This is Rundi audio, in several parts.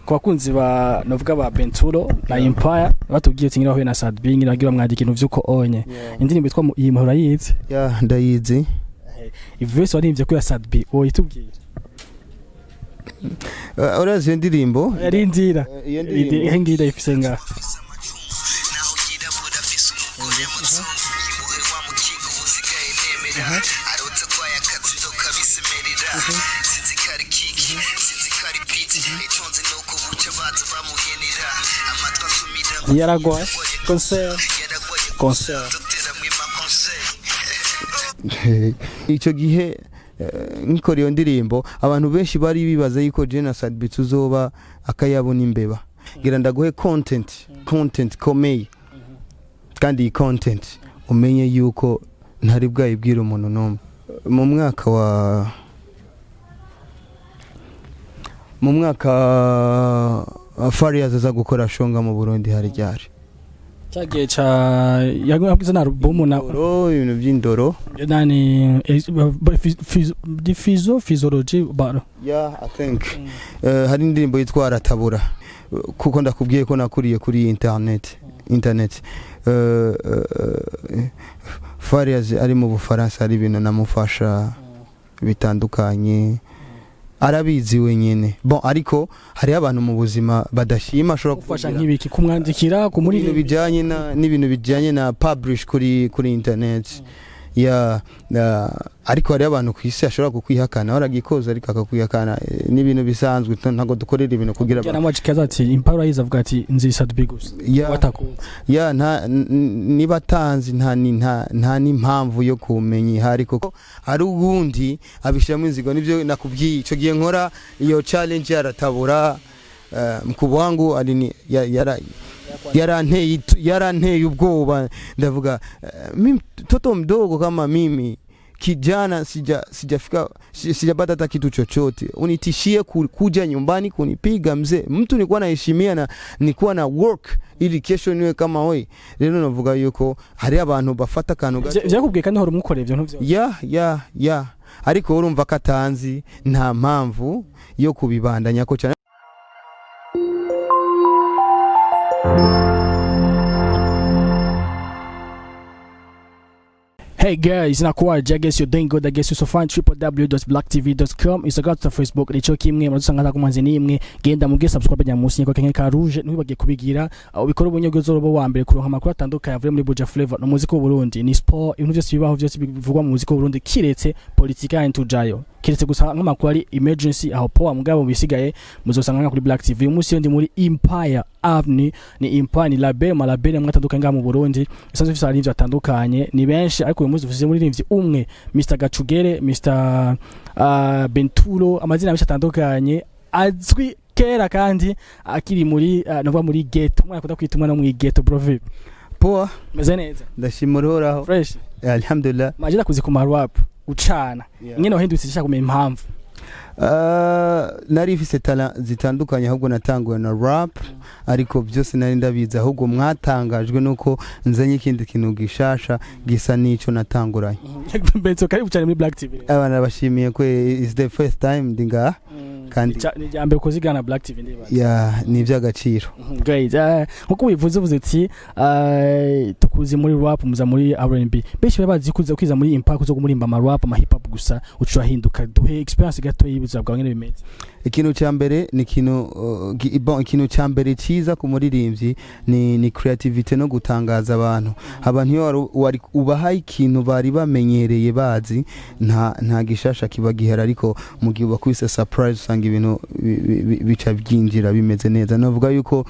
Kwa kunzi ba novuga ba Bain Turo na Empire batubwiye ati ngiraho na Sadbi ngiragira mwandika ibintu vyuko onye indirimbo yitwa Imahora yize ndayizi Ivese warivye ko ya Sadbi oyitubwiye urazi indirimbo yari ndira ngira ifise nga yararwaye concert icyo gihe nkora iyo ndirimbo abantu benshi bari bibaza yuko genocide tuzoba akayabona imbeba ngira ndaguhe content komeye kandi iyi content umenye yuko ntari bwayibwira umuntu n'umwe mu mwaka Farias aza gukora shonga mu Burundi hari ryari cyagiye cha yagize na album na ibintu by'indoro nani Fizzo physiology baro I think hari indirimbo yitwa aratabura kuko ndakubwiye ko nakuriye kuri internet Farias ari mu Bufaransa ari ibintu namufasha bitandukanye arabizi wenyene bon ariko hari abantu mu buzima badashima ashobora gufasha nk'ibiki kumwandikira ku muri n'ibintu bijanye na publish kuri internet ariko hari abantu kwisi ashobora kukwihakana waragikoza ariko akakwihakana n'ibintu bisanzwe ntago dukorera ibintu kugira abantu namwajikaza ati Impala yizavuga ati nzisa dubigus niba tanzi nta n'impamvu yo kumenya hari koko hari ubundi abishiramo inzigo nivyo nakubwiye ico gihe nkora iyo challenge yaratabura mkubwa wangu alini yaranteye ubwoba ndavuga mimi mtoto mdogo kama mimi kijana sijapata hata kitu chochote unitishie kuja nyumbani kunipiga mzee mtu nilikuwa naheshimia na nilikuwa na work ili kesho niwe kama wewe rero navuga yuko hari abantu bafata kantu gato byakubwiye kandi horo mukore ivyo ntuvyo ariko urumva katanzi nta mpamvu yo kubibandanya ko cyane. Hey guys, nakuwaje? I guess you're doing good. I guess you so find www.blacktv.com. Instagram to Facebook nico kimwe murasanga kumanze nimwe genda muge subscribe nyamusi nyako kenye ka rouge ntibagiye kubigira ubikora ubunyogezo robo wa mbere kuronka makuru atandukanye yavuye muri Buja Flavor no muziko Burundi ni sport ibintu byose bibaho byose bivugwa mu muziko Burundi kiretse politika y'intujayo kiretse gusa nk'amakuru ari emergency aho power mugabo bisigaye muzosanga kuri Black TV umunsi yo ndi muri Empire Avenue ni Empire ni label mwatandukanye nga mu Burundi isanzwe fisa ari atandukanye ni benshi ariko uyu munsi uvuze muri rimvye umwe Mr Gacugere Mr Bain Turo amazina menshi atandukanye azwi kera kandi akiri muri nova muri ghetto mwana kuda kwitumwa no mu ghetto brother poa meze neza ndashimurora fresh alhamdulillah majira kuzi ku marwap ucana nyine wahindutse cyashaka kumenya impamvu nari ifise talent zitandukanye ahubwo natanguye na rap ariko byose nari ndabiza ahubwo mwatangajwe nuko nzanye ikindi kintu gishasha gisa nico natanguranye Benzo kari bucane muri Black TV abana bashimiye ko is the first time ndinga kandi ni jambe kozigana Black TV ndibaza ni by'agaciro great nkuko bivuze ati tukuzi muri rap muza muri R&B benshi babazi kwiza muri impact zo kumurimba ama rap ama hip hop gusa ucu ahinduka duhe experience gato y'ibizwa bwawe ngene bimeze ikintu cyambere ni ikintu cyambere cyiza ku muririmbyi ni creativity no gutangaza abantu iyo wari ubahaye ikintu bari bamenyereye bazi nta gishasha kiba gihera ariko mu gihe bakubise surprise usanga ibintu bica byinjira bimeze neza navuga yuko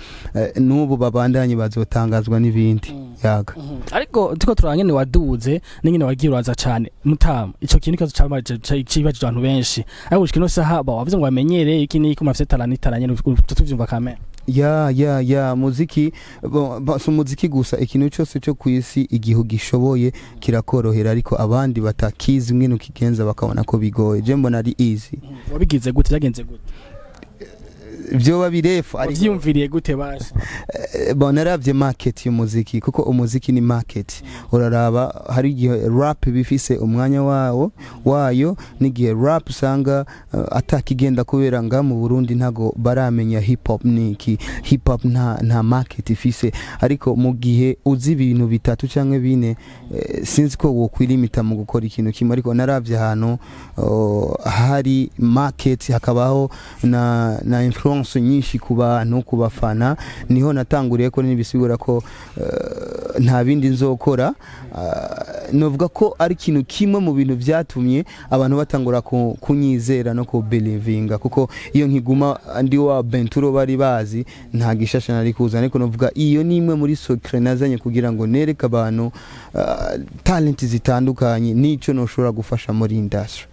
n'ubu babandanye bazotangazwa n'ibindi yaga ariko tuko turanyene waduze n'ingene wagiye uraza cyane mutama ico kintu kibazo cy'abantu abantu benshi ariko ukino saha bavuze ngo bamenyere iki ni kumafite talanitaranye tutuvyumva kamera muziki muziki gusa ikintu cyose cyo kwisi igihu gishoboye kirakorohera ariko abandi batakizi mwino kigenza bakabona ko bigoye je mbona ari easy wabigize gute yagenze gute vyoba birefu vyumviriye gute basi bon naravye market y'umuziki kuko umuziki ni market uraraba hari igihe rap bifise umwanya wayo n'igihe rap usanga atakigenda kubera nga mu Burundi ntago baramenya hip hop niki hip hop nta market ifise ariko mu gihe uzi ibintu bitatu canke bine sinzi ko wokwilimita mu gukora ikintu kimwe ariko naravye ahantu hari market hakabaho na influence nyinshi ku bantu ku bafana niho natanguriye ko nibisigura ko nta bindi nzokora novuga ko ari ikintu kimwe mu bintu vyatumye abantu batangura kunyizera no ku believinga kuko iyo nkiguma ndi wa Bain Turo bari bazi nta gishasha nari kuzana ariko novuga iyo nimwe muri secret nazanye kugira ngo nereka abantu talent zitandukanye nico noshobora gufasha muri industry.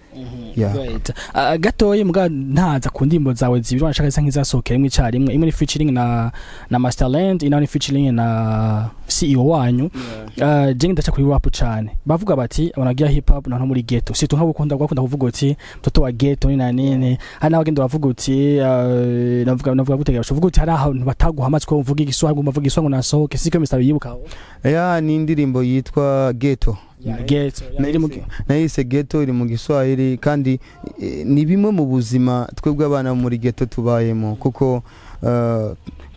Yeah. Right. Gatoye mbwa ntaza ku ndimbo zawe zibiri wanashaka isa nk'izasohokera imwe icyarimwe imwe ni featuring na Masterland ina ni featuring na CEO wanyu je ndacha kuri rap cyane bavuga bati abanagira hip hop na muri ghetto situ nkabo ukunda kuvuga uti mtoto wa ghetto ni nani hana bagenda bavuga uti navuga gutegera uvuga uti hari ahantu bataguhamatswe ko uvuga igiswahili uvuga igiswahili nasohoke siko Mr. yibukaho ni indirimbo yitwa Ghetto nayise ghetto iri mu Giswahili kandi ni bimwe mu buzima twebwe abana muri ghetto tubayemo kuko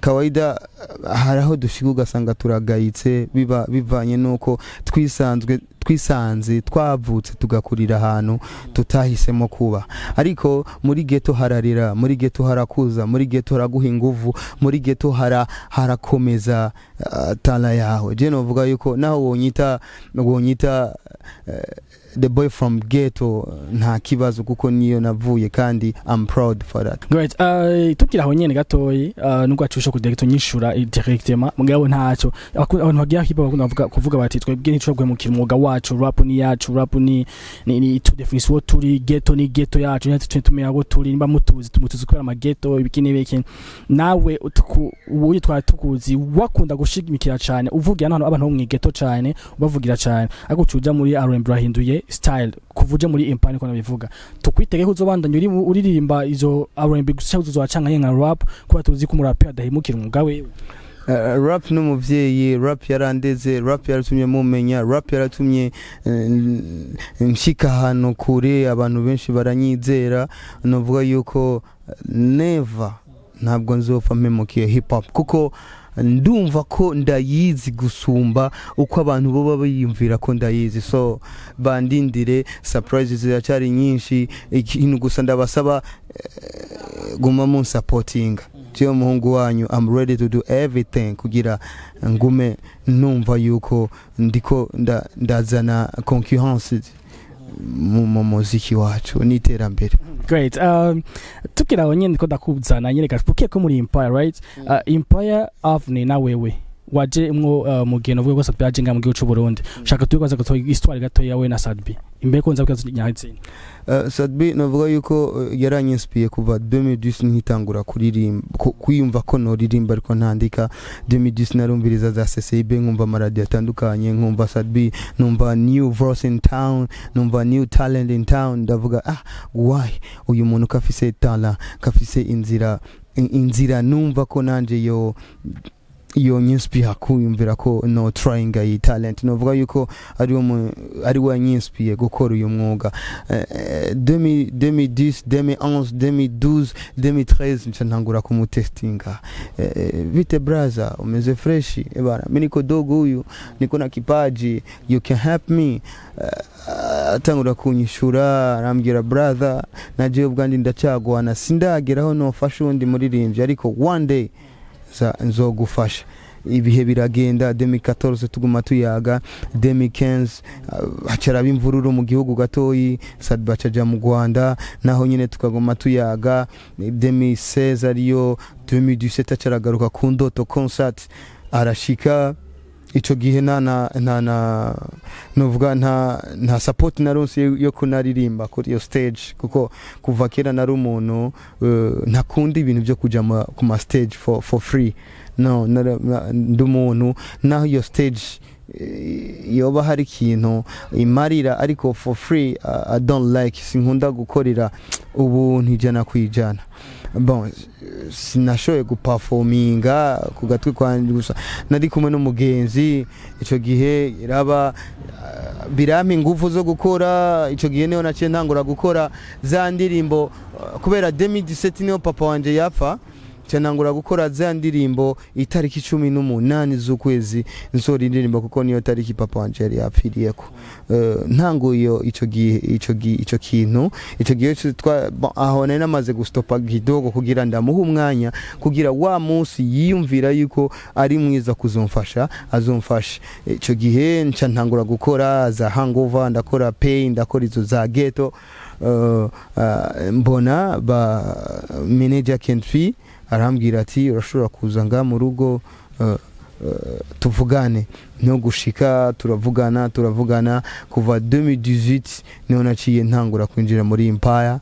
kawaida haraho dushiga ugasanga turagayitse bivanye nuko twisanze twavutse tugakurira ahantu tutahisemo kuba ariko muri ghetto hararira muri ghetto harakuza muri ghetto haraguha inguvu muri ghetto harakomeza tala yawe je novuga yuko naho wonyita the boy from ghetto nta kibazo kuko niyo navuye kandi I'm proud for that. Great. Tukira aho nyene gatoyi nubwo acusha ku director nyishura directement mugabo ntaco abantu bagiye hip hop kuvuga bati twebwe nicogwe mu kirumuga wacu rap ni yacu rap ni to definition wo turi ghetto ni ghetto yacu nyati tumenya go turi nimba mutuzi kubera ama ghetto ibikini biki nawe ubuye twatukuzi wakunda gushigimikira cyane uvugira abantu mu ghetto cyane ubavugira cyane ariko cuja muri R&B rahinduye style kuvuje muri empire ko nabivuga tukwitege ko uzobandanya uririmba izo R&B gusa uzocanga nka rap kuba tuzi ko murape adahimukira umwuga wewe. Rap n'umuvyeyi rap yarandeze rap yaratumye mumenya rap yaratumye nshika hano kure abantu benshi baranyizera novuga yuko never ntabwo nzopfa mpemukiye hip hop kuko ndumva ko ndayizi gusumba uko abantu bo bayimvira ko ndayizi so bandindire surprises ziracyari nyinshi ikintu gusa ndabasaba guma mu supporting cyo muhungu wanyu I'm ready to do everything kugira ngume numva yuko ndiko ndazana concurrence mu muziki wacu niterambere. Great. Tukira onye ndiko ndakuzana nyene gafuke ko muri Empire right Empire Avenue na wewe waje mugeno vuga ko byaje nga mu gihugu cy'u Burundi shaka tukoza ko histoire gato yawe na Sadbi imbere ko nza kunyatsi Sadbi navuga yuko yaranyinspiye kuva 2010 nkitangura kuririmba kwiyumva ko no ririmba ariko ntandika 2010 narumviriza za CCB nkumva amaradi atandukanye nkumva Sadbi numva new voice in town numva new talent in town ndavuga why uyu muntu kafise talent kafise inzira numva ko nanje yo nyinspire kuyumvira ko no trying a talent novuga yuko ari wa nyinspire gukora uyu mwuga 2010 2011 2012 2013 ncantangura kumutestinga vite braza umeze fresh bana mimi niko dogo huyu niko na kipaji you can help me atangura kunyishura arambwira brother naje ubwandi ndacagwana sindageraho no fashion ndi muririmbye ariko one day nzogufasha ibihe biragenda 2014 tuguma tuyaga 2015 hacara imvururu mu gihugu gatoyi Sadba caja mu Rwanda naho nyine tukagoma tuyaga 2016 ariyo 2017 acaragaruka ku Ndoto concert arashika ico gihe novuga nta support naronse yo kunaririmba kuri yo stage kuko kuva kera nari umuntu ntakundi ibintu byo kuja ku ma stage for free no ndumuntu naho yo stage yoba hari ikintu imarira ariko for free I don't like sinkunda gukorera ubu ntijana kwijana bon sinashoboye guperforminga ku gatwe kwanje gusa nari kumwe n'umugenzi ico gihe iraba birampa ingufu zo gukora ico gihe niho naciye ntangura gukora za ndirimbo kubera 2017 niho papa wanje yapfa cyanangura gukora za ndirimbo itariki 18 z'ukwezi nsora indirimbo kuko niyo tariki papa wanje yari yapfiriyeko ntango iyo ico kintu ico gihe aho nari namaze gustopa kidogo kugira ndamuha umwanya kugira wa munsi yiyumvira yuko ari mwiza kuzomfasha azomfasha ico gihe nca ntangura gukora za hangover ndakora pain ndakora izo za ghetto mbona ba manager Kenfi arambwira ati urashobora kuza nga mu rugo tuvugane no gushika turavugana kuva 2018 niho naciye ntangura kwinjira muri Empire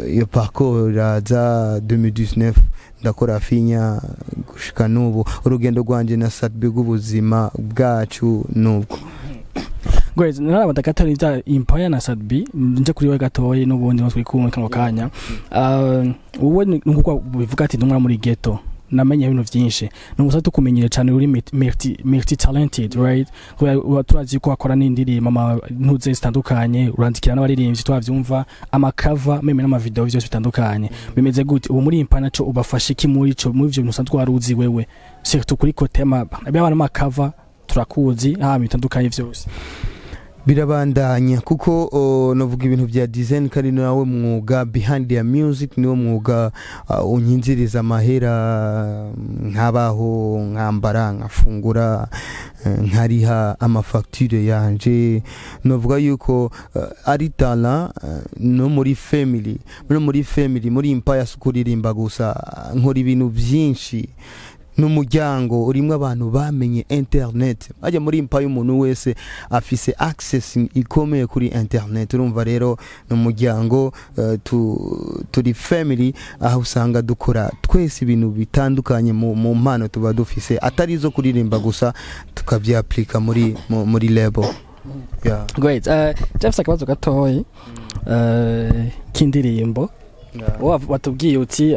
iyo parcours za 2019 ndakora finya gushika nubu urugendo rwanje na Satbi rw'ubuzima bwacu nubwo Great, nara batakatari za Empire na Satbi nje kuri we gatoye n'ubundi no twikumwe kango kanya wowe nuko bivuga ati ndumwa muri ghetto namenye ibintu byinshi nugusa tukumenyere cyane uri multi talented right turazi ko akora n'indirimbo ntuze zitandukanye urandikira n'abaririmbyi twavyumva amakava meme n'amavideo byose bitandukanye bimeze gute ubu muri Empire naco ubafashe iki muri ico muri ivyo bintu sanzwe waruzi wewe surtout kuri kotema abana amakava turakuzi bitandukanye byose birabandanya kuko novuga ibintu bya design kandi nawe mwuga behind the music niwo mwuga unyinjiriza amahera nkabaho nkambara nkafungura nkariha amafacture yanje novuga yuko ari talent no muri family muri Empire sukuririmba gusa nkora ibintu byinshi n'umuryango urimo abantu bamenye internet ajya muri Empire umuntu wese afise access ikomeye kuri internet urumva rero n'umuryango turi family aho usanga dukora twese ibintu bitandukanye mu mpano tuba dufise atari zo kuririmba gusa tukabyaplika muri label yeah. Great. Just akabazo gatoyi kindirimbo watubwiye uti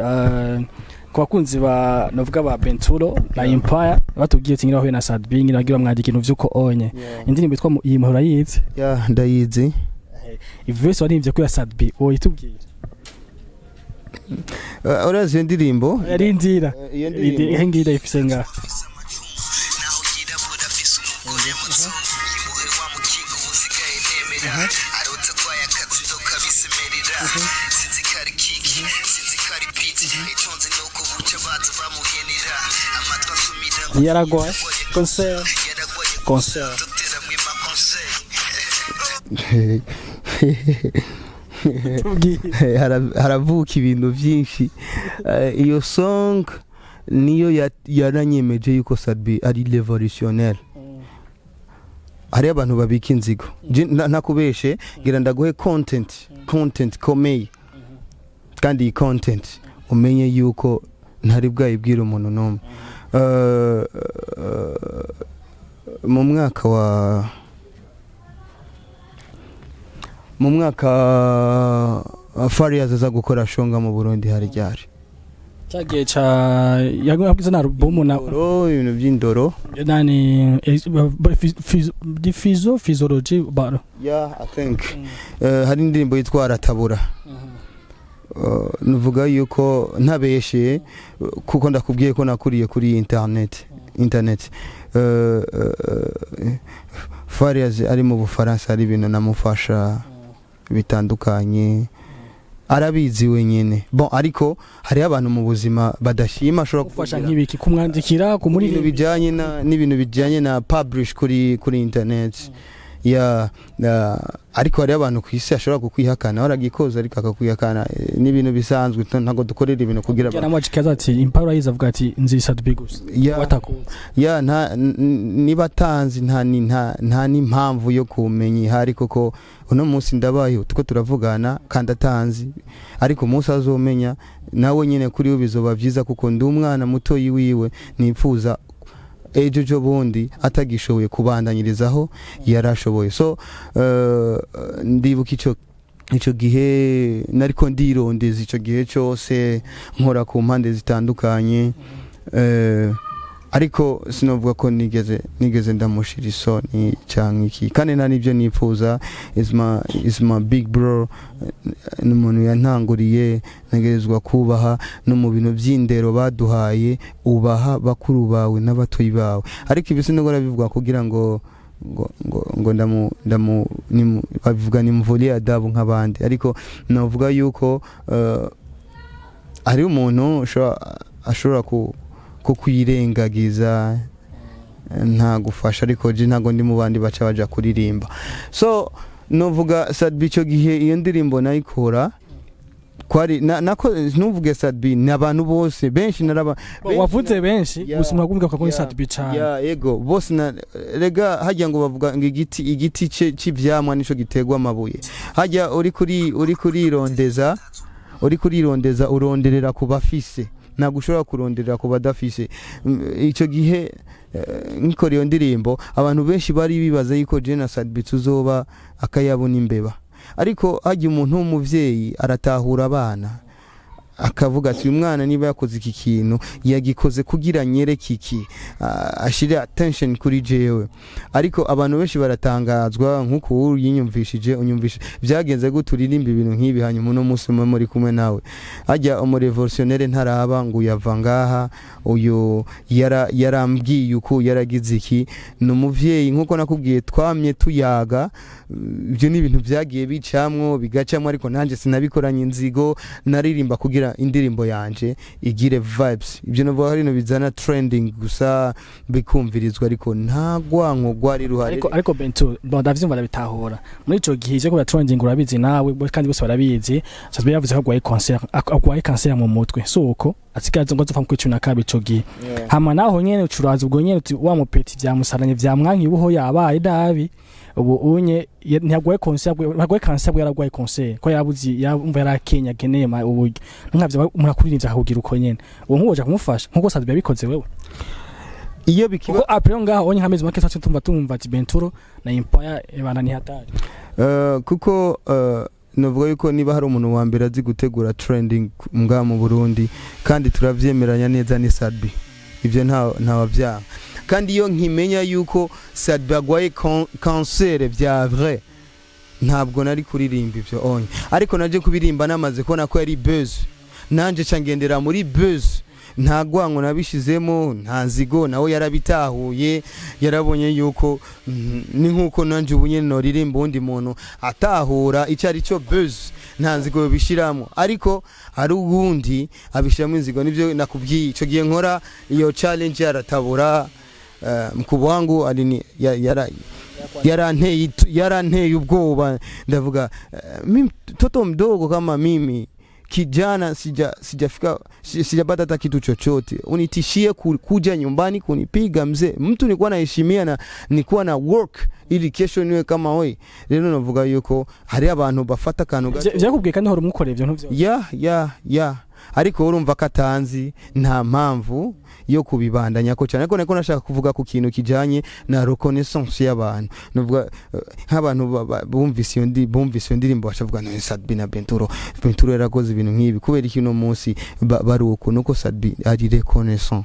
kwa kunzi ba novuga ba Bain Turo na Empire batubwiye ati ngira ho na Satbi ngira gira mwandika ibintu vyuko onye indirimbo itwa yimahora yize ndayizi ivuze warivye ko ya Satbi oyitubwiye urazi indirimbo yari nzira ngira ifise nga yararwaye concert haravuka ibintu byinshi iyo song niyo yaranyemeje yuko Satbi ari revolutionnaire hari abantu babika inzigo ntakubeshe ngira ndaguhe content komeye kandi content umenye yuko ntari bwayibwira umuntu n'umwe mu mwaka Farias aza gukora shonga mu Burundi hari ryari cyagiye cha yagwabiza na album na ibintu by'indoro nani physiology baro yeah I think hari indirimbo yitwa aratabura nuvuga yuko ntabeshe kuko ndakubwiye ko nakuriye kuri internet Farias ari mu Bufaransa ari ibintu namufasha bitandukanye arabizi wenyene bon ariko hari abantu mu buzima badashima ashobora gufasha nk'ibiki kumwandikira ku muri n'ibintu bijanye na publish kuri internet ya ariko hari abantu kwisi ashobora kukwihakana waragikoza ariko akakwihakana n'ibintu bisanzwe ntago dukorera ibintu kugira cyane amajikaza ati Empire yiza avuga ati nzi Satbi gusa ya niba tanzi nta n'impamvu yo kumenya hari koko uno munsi ndabaye tuko turavugana kandi atanzi ariko umunsi azomenya nawe nyine kuri bizoba byiza kuko ndi umwana muto yiwiwe nipfuza ejo bundi atagishoboye kubandanyirizaho yarashoboye so ndibuka ico gihe nariko ndirondeza ico gihe cyose nkora ku mpande zitandukanye ariko sinovuga ko nigeze ndamushira isoni cyangwa iki kandi nta nibyo nifuza is my big bro n'umuntu yantanguriye nagerezwa kubaha no mu bintu by'indero baduhaye ubaha bakuru bawe n'abatoyi bawe ariko ibyo sinogora bivuga kugira ngo bavuga ni mvulie adabu nk'abandi ariko navuga yuko ari umuntu ashobora kwirengagiza nta gufasha ariko je ntago ndi mu bandi baca baja kuririmba so novuga Sadbi ico gihe iyo ndirimbo nayikora kwari nako nuvuge Sadbi n'abantu bose benshi naraba wavuze benshi gusumwa kumvuga ko ni Sadbi cyane yego bose rega hajya ngo bavuga ngo igiti cy'ivyamwa nico gitegwa amabuye hajya uri kurirondeza uronderera ku bafise ntabwo ushobora kuronderera ku badafise icyo gihe nk'ikora iyo ndirimbo abantu benshi bari bibaza yuko Jena Sadbi tuzoba akayabona imbeba ariko hajya umuntu w'umuvyeyi aratahura abana akavuga ati uyu mwana niba yakoze iki kintu yagikoze kugira nyereke iki ashire attention kuri jewe ariko abantu benshi baratangazwa nkuko yinyumvishije unyumvisha byagenze guturirimba ibintu nk'ibi hanyuma no musi muri kumwe nawe hajya umurevolutionnaire ntaraba ngo yava ngaha uyu yarambwiye uko yaragize iki n'umuvyeyi nkuko nakubwiye twamye tuyaga ibyo ni ibintu byagiye bicamwo bigacamwo ariko nanje sinabikoranye inzigo naririmba kugira indirimbo yanje igire vibes ibyo navuga hari no bizana trending gusa bikumvirizwa ariko nta gwanko gwari ruhare ariko Bento ndavyumva ndabitahura muri ico gihe cyo kuba trending urabizi nawe kandi bose barabizi Sadbi yavuze ko agwaye cancer mu mutwe suko atikaze ngo zopfa mu kwicuna kabe ico gihe hama naho nyene ucuraza ubwo nyene wa mupeti byamusaranye vyamwanki buho yabaye dabi ubu unye ntiyagwaye cancer yaragwaye cancer ko yabuzi yumva yarakenya genema ubu nkavyo murakuririnza kugira uko nyene uwo nkuwoje kumufasha nkuko Sadbi yabikoze wewe iyo bikiba apre ngaho onye hameze make sacho tumva ati Bain Turo na Empire ebana ni hatari kuko novuga yuko niba hari umuntu wa mbere azi gutegura trending mbwa mu Burundi kandi turavyemeranya neza ni Sadbi ivyo nta wavya kandi iyo nkimenya yuko Sadbi agwaye cancer vya vrai ntabwo nari kuririmba ivyo onye ariko naje kubirimba namaze ko nako yari buzz nanje cangendera muri buzz nta gwango nabishizemo nta nzigo nawe yarabitahuye yarabonye yuko ni nkuko nanje ubunye no ririmba undi muntu atahura icari cyo buzz nta nzigo bishiramo ariko hari ugundi abishiramo inzigo nivyo nakubwiye ico gihe nkora iyo challenge yaratabura mkubwa wangu alini yaranteye ubwoba ndavuga mimi mtoto mdogo kama mimi kijana sijapata hata kitu chochote unitishie kuja nyumbani kunipiga mzee mtu nilikuwa naheshimia na nilikuwa na work ili kesho niwe kama wewe rero navuga yuko hari abantu bafata kantu byakubwiye kandi horo mukore ivyo ntuvyo ya ariko urumva katanzi nta mpamvu yo kubibandanya ko cyane ariko nashaka kuvuga ku kintu kijanye na reconnaissance y'abantu navuga nk'abantu bumvise ndirimbo bashavuga no Sadbi na Bain Turo yarakoze ibintu nk'ibi kubera ikintu munsi baruko nuko Sadbi ari reconnaissant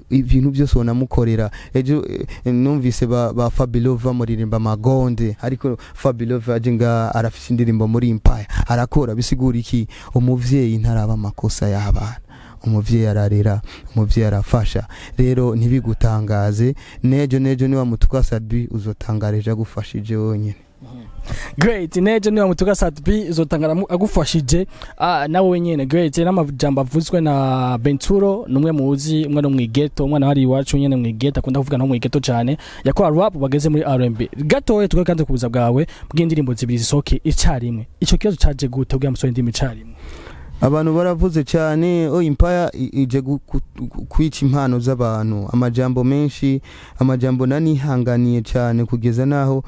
ibintu byose wanamukorera ejo numvise ba Fabilova muririmba magonde ariko Fabilova ajinga arafise indirimbo muri Empire arakora bisigura iki umuvyeyi ntaraba amakosa y'abana umuvyeyi ararera umuvyeyi arafasha rero ntibigutangaze nejo ni wa mutuka Sadbi uzotangareje agufashije wonyene great nejo ni wa mutuka Sadbi uzotangara agufashije nawe wenyene great n'amajambo avuzwe na Bain Turo numwe muzi umwe no mwigeto umwana hari iwacu nyene mwigeta akunda kuvuga no mwigeto cyane yakora rap bageze muri R&B gatoye tuko kandi kubuza bwawe bw'indirimbo zibiri zisoke icarimwe ico kibazo caje gute ubwa musore ndimi icarimwe abantu baravuze cyane Empire ije kwica impano z'abantu, amajambo menshi, amajambo nanihanganiye cyane kugeza naho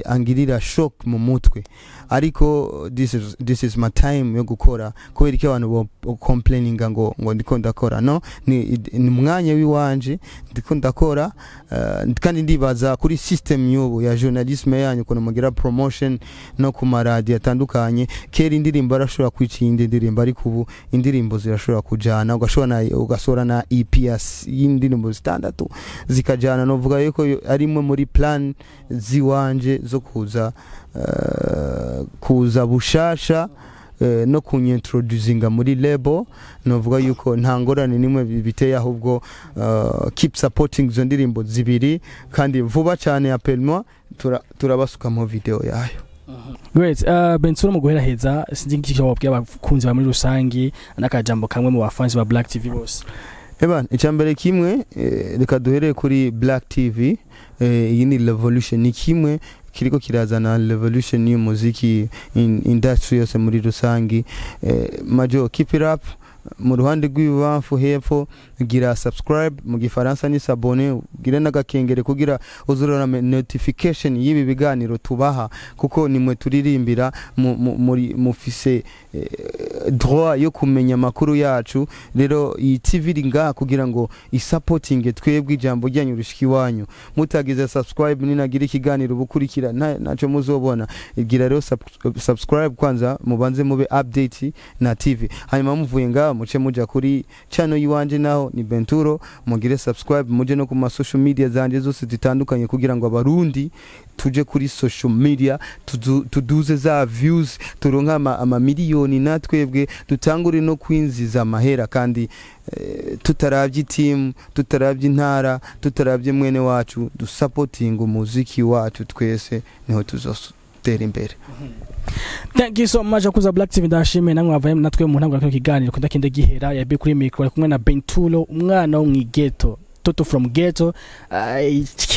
angirira shock mu mutwe, ariko this is my time yo gukora, kubera iki abantu complaininga ngo ndiko ndakora, no ni mwanya wiwanje ndiko ndakora, kandi ndibaza kuri system y'ubu ya journalisme yanyu kono mugira promotion no ku maradi atandukanye, kera indirimbo arashobora kwicinda indirimbo, ariko ubu indirimbo zirashobora kujana, ugasora na EPS y'indirimbo zitandatu zikajana, no vuga yuko arimwe muri plan ziwanje zo kuza bushasha no kunyintroducinga muri label, novuga yuko nta ngorane nimwe biteye, ahubwo keep supporting zo ndirimbo zibiri, kandi vuba cyane appelle-moi turabasuka mu video yayo. Great. Bain Turo mu guheraheza sinzi ngiki wabwiye abakunzi ba muri rusangi nakajambo kamwe mu bafans ba Black TV bose. Icyambere kimwe reka duhere kuri Black TV, iyi ni revolution, ni kimwe kiriko kirazana revolution y'umuziki industry yose muri rusangi. Majo keep it up, mu ruhande rw'ibamfu hepfo gira subscribe, mu gifaransa ni s'abonner, gira n'agakengere kugira uzurora notification y'ibi biganiro tubaha, kuko nimwe turirimbira muri mufise droit yo kumenya makuru yacu. Rero iyi TV ringa kugira ngo isupporting twebwe ijambo ryanyu rushiki wanyu, mutagize subscribe ninagira ikiganiro bukurikira naco muzobona, gira rero subscribe kwanza, mubanze mube update na TV, hanyuma muvuye nga muce muja kuri channel yiwanje naho ni Bain Turo, mugire subscribe, muje no ku social media zanje zose zitandukanye, kugira ngo abarundi tuje kuri social media tuduze za views, turonka ama miliyoni, natwebwe dutangure no kwinziza amahera, kandi tutaravye team, tutaravye intara, tutaravye mwene wacu, dusupporting umuziki wacu, twese niho tuzotera imbere. Thank you so much akuza Black TV, ndashimye namwe bavaye natwe mu ntangwa kiganiro kudakinde gihera yabe kuri micro kumwe na Bain Turo, umwana wo mwigeto Toto from ghetto.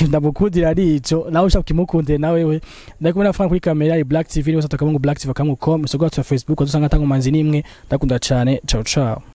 Ndabukundira ari ico nawe ushaka kimukundire nawe we ndakumena fan kuri kamera ya Black TV, wose atakamungu Black TV akamungu.com, isogwa tu Facebook, dusanga tango manzi nimwe, ndakunda cyane. Ciao ciao.